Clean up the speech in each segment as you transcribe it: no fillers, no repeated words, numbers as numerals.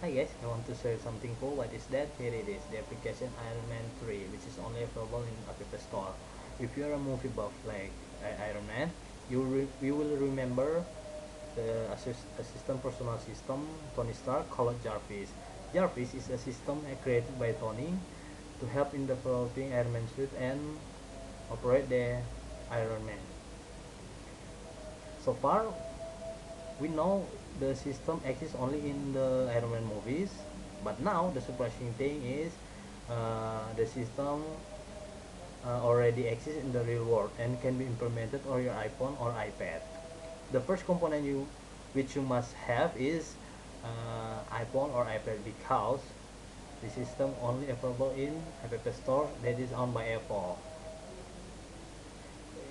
Hi guys, I want to share something cool. What is that? Here it is, the application Iron Man 3, which is only available in App Store. If you're a movie buff like Iron Man, you will remember the assistant personal system Tony Stark called Jarvis. Jarvis is a system created by Tony to help in developing Iron Man suit and operate the Iron Man. So far, we know the system exists only in the Iron Man movies, but now the surprising thing is the system already exists in the real world and can be implemented on your iPhone or iPad. The first component which you must have is iPhone or iPad, because the system only available in App Store that is owned by Apple.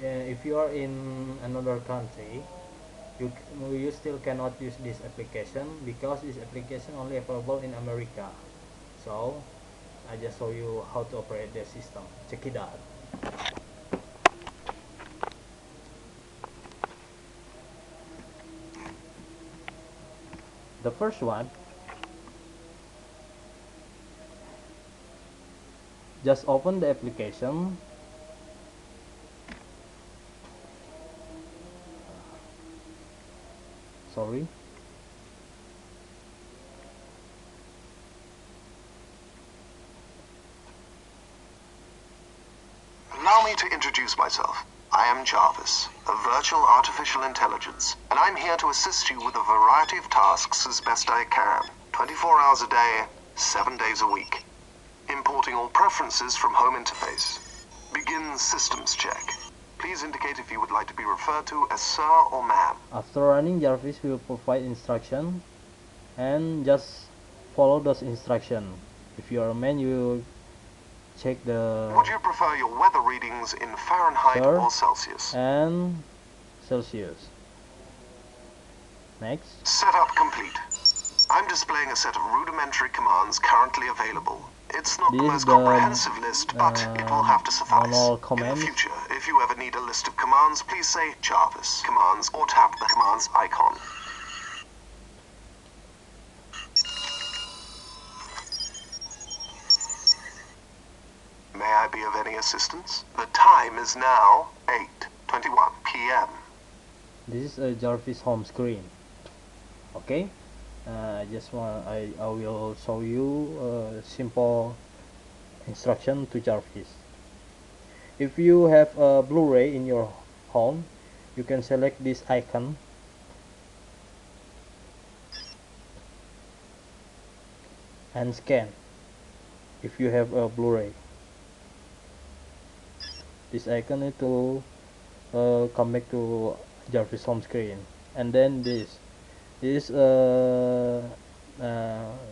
If you are in another country, you you still cannot use this application because this application only available in America. So I just show you how to operate the system. Check it out. The first one, just open the application. Sorry. Allow me to introduce myself. I am Jarvis, a virtual artificial intelligence, and I'm here to assist you with a variety of tasks as best I can, 24 hours a day, 7 days a week. Importing all preferences from home interface. Begin systems check. Please indicate if you would like to be referred to as sir or ma'am. After running, Jarvis will provide instruction and just follow those instructions. If you are a man, you check the Would you prefer your weather readings in Fahrenheit Sure. or Celsius? and Celsius. Next. Setup complete. I'm displaying a set of rudimentary commands currently available. It's not the This is most the comprehensive list, but it will have to suffice. normal In the commands. future, if you ever need a list of commands, please say Jarvis commands or tap the commands icon. May I be of any assistance? The time is now 8:21 p.m. This is a Jarvis home screen. Okay. I will show you a simple instruction to Jarvis. If you have a Blu-ray in your home, you can select this icon and scan. If you have a Blu-ray, this icon need to come back to Jarvis home screen, and then this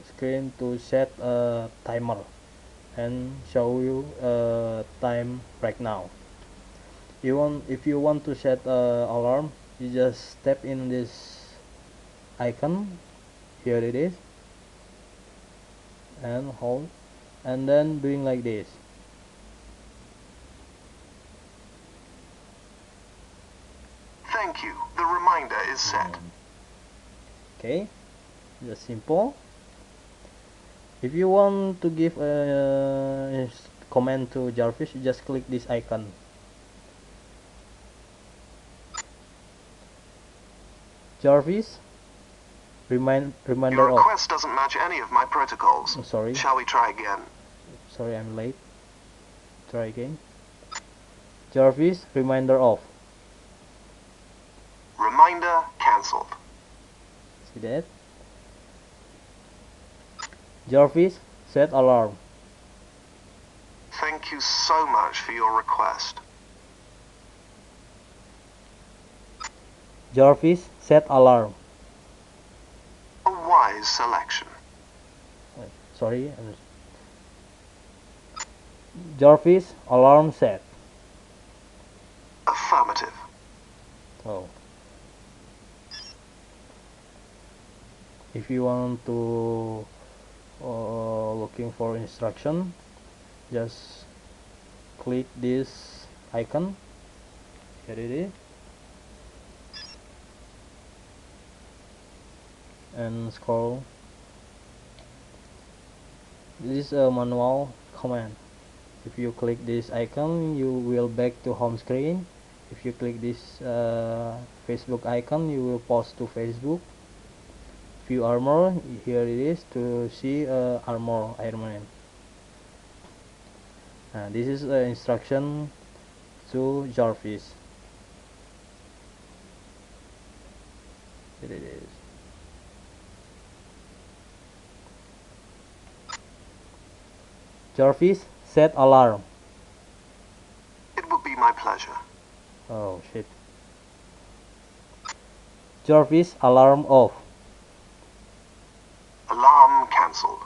screen to set a timer and show you time right now. If you want to set alarm, you just tap in this icon. Here it is, and hold, and then doing like this. Thank you. The reminder is set. Okay, just simple. If you want to give a command to Jarvis, you just click this icon. Jarvis, reminder Your off. request doesn't match any of my protocols. Sorry, Shall we try again? sorry, I'm late. Try again. Jarvis, reminder off. Reminder cancelled. See that? Jarvis, set alarm. Thank you so much for your request. Jarvis, set alarm. A wise selection. Sorry. Jarvis, alarm set. Affirmative. Oh. If you want to looking for instruction, just click this icon. Here it is, and scroll This is a manual command. If you click this icon, you will back to home screen. If you click this Facebook icon, you will post to Facebook. View armor, here it is to see armor Iron Man. This is instruction to Jarvis. Here it is. Jarvis, set alarm. It would be my pleasure. Oh shit. Jarvis, alarm off. Alarm cancelled.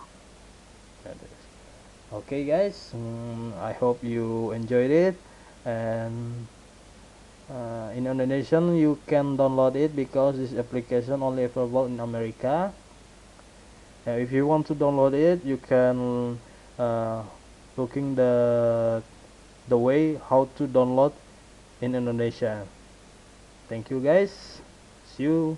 Okay guys, I hope you enjoyed it, and in Indonesian you can download it because this application only available in America. If you want to download it, you can looking the way how to download in Indonesia. Thank you guys, see you.